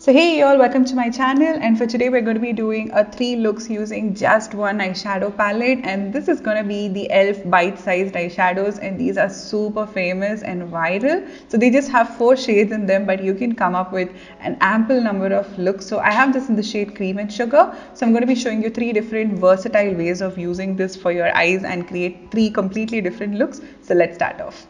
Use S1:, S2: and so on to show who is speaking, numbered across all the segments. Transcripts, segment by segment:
S1: So hey y'all, welcome to my channel, and for today we're going to be doing a 3 looks using just one eyeshadow palette, and this is going to be the e.l.f. bite-sized eyeshadows, and these are super famous and viral. So they just have 4 shades in them, but you can come up with an ample number of looks. So I have this in the shade Cream and Sugar. So I'm going to be showing you 3 different versatile ways of using this for your eyes and create 3 completely different looks. So let's start off.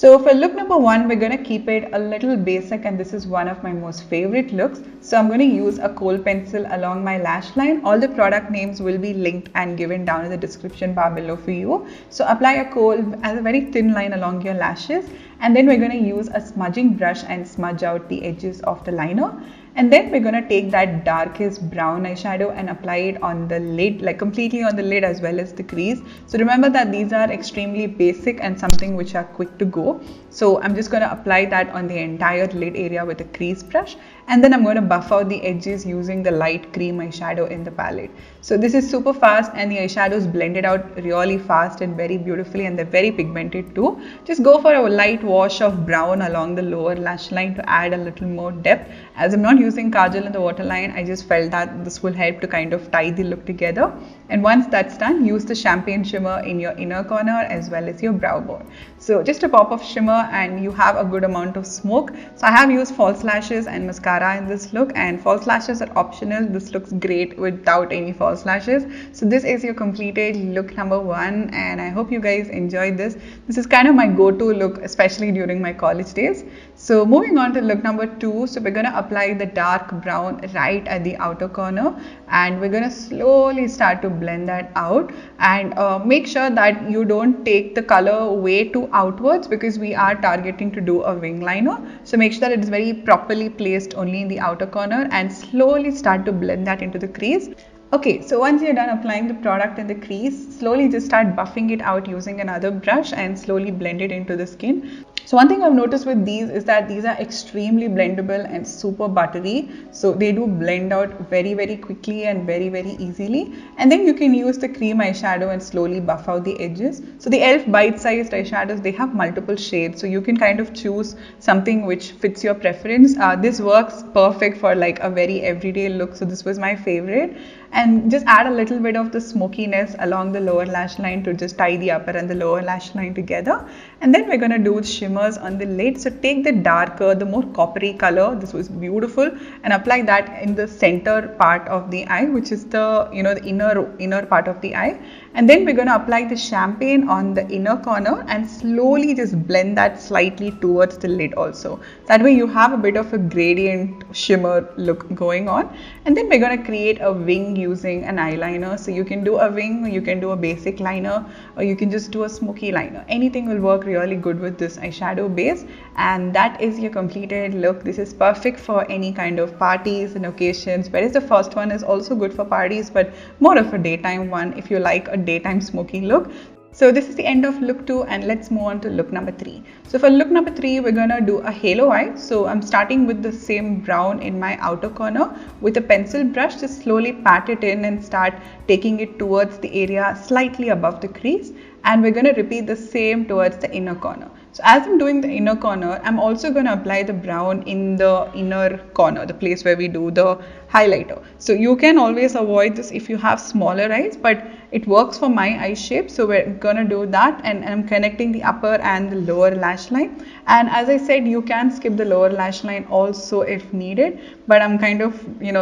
S1: So for look number 1, we're going to keep it a little basic, and this is one of my most favorite looks. So I'm going to use a kohl pencil along my lash line. All the product names will be linked and given down in the description bar below for you. So apply a kohl as a very thin line along your lashes, and then we're going to use a smudging brush and smudge out the edges of the liner. And then we're going to take that darkest brown eyeshadow and apply it on the lid, like completely on the lid as well as the crease. So remember that these are extremely basic and something which are quick to go. So I'm just going to apply that on the entire lid area with a crease brush. And then I'm going to buff out the edges using the light cream eyeshadow in the palette. So this is super fast, and the eyeshadows blended out really fast and very beautifully, and they're very pigmented too. Just go for a light wash of brown along the lower lash line to add a little more depth. As I'm not using kajal in the waterline, I just felt that this will help to kind of tie the look together. And once that's done, use the champagne shimmer in your inner corner as well as your brow bone. So just a pop of shimmer and you have a good amount of smoke. So I have used false lashes and mascara in this look, and false lashes are optional. This looks great without any false lashes. So this is your completed look number 1, and I hope you guys enjoyed this. This is kind of my go-to look, especially during my college days. So moving on to look number 2. So we're going to apply the dark brown right at the outer corner, and we're going to slowly start to blend that out, and make sure that you don't take the color way too outwards, because we are targeting to do a wing liner. So make sure that it is very properly placed only in the outer corner, and slowly start to blend that into the crease. Okay, so once you're done applying the product in the crease, slowly just start buffing it out using another brush and slowly blend it into the skin. So one thing I've noticed with these is that these are extremely blendable and super buttery. So they do blend out very, very quickly and very, very easily. And then you can use the cream eyeshadow and slowly buff out the edges. So the e.l.f. bite-sized eyeshadows, they have multiple shades. So you can kind of choose something which fits your preference. This works perfect for like a very everyday look. So this was my favorite. And just add a little bit of the smokiness along the lower lash line to just tie the upper and the lower lash line together. And then we're going to do shimmers on the lid. So take the darker, the more coppery color. This was beautiful, and apply that in the center part of the eye, which is the the inner part of the eye. And then we're going to apply the champagne on the inner corner and slowly just blend that slightly towards the lid also. That way you have a bit of a gradient shimmer look going on. And then we're going to create a wing using an eyeliner. So you can do a wing, you can do a basic liner, or you can just do a smoky liner. Anything will work really good with this eyeshadow base. And that is your completed look. This is perfect for any kind of parties and occasions, whereas the first one is also good for parties, but more of a daytime one if you like a daytime smoky look. So this is the end of look 2, and let's move on to look number 3. So for look number 3, we're going to do a halo eye. So I'm starting with the same brown in my outer corner. With a pencil brush, just slowly pat it in and start taking it towards the area slightly above the crease. And we're going to repeat the same towards the inner corner. So as I'm doing the inner corner, I'm also going to apply the brown in the inner corner, the place where we do the highlighter. So you can always avoid this if you have smaller eyes, but it works for my eye shape. So we're going to do that, and I'm connecting the upper and the lower lash line. And as I said, you can skip the lower lash line also if needed, but I'm kind of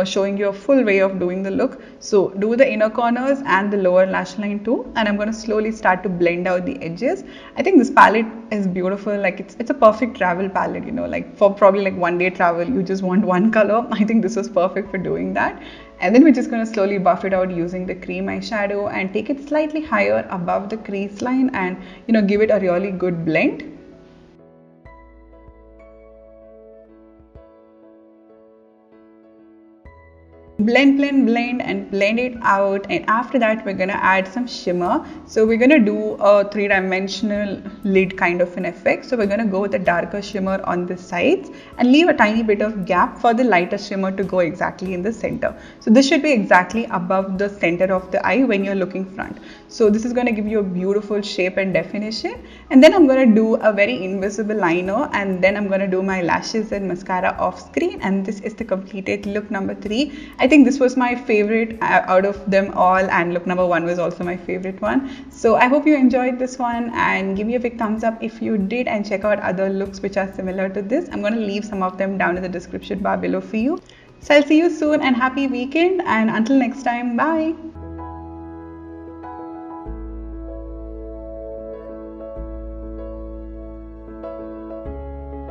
S1: showing you a full way of doing the look. So do the inner corners and the lower lash line too, and I'm going to slowly start to blend out the edges. I think this palette is beautiful. Like it's a perfect travel palette, like for probably like one day travel, you just want one color. I think this is perfect for doing that. And then we're just going to slowly buff it out using the cream eyeshadow and take it slightly higher above the crease line, and give it a really good blend. blend and blend it out. And after that, we're going to add some shimmer. So we're going to do a 3-dimensional lid kind of an effect. So we're going to go with a darker shimmer on the sides and leave a tiny bit of gap for the lighter shimmer to go exactly in the center. So this should be exactly above the center of the eye when you're looking front. So this is going to give you a beautiful shape and definition. And then I'm going to do a very invisible liner, and then I'm going to do my lashes and mascara off screen. And this is the completed look number 3. I think this was my favorite out of them all, and look number 1 was also my favorite one. So I hope you enjoyed this one, and give me a big thumbs up if you did, and check out other looks which are similar to this. I'm going to leave some of them down in the description bar below for you. So I'll see you soon, and happy weekend, and until next time, bye.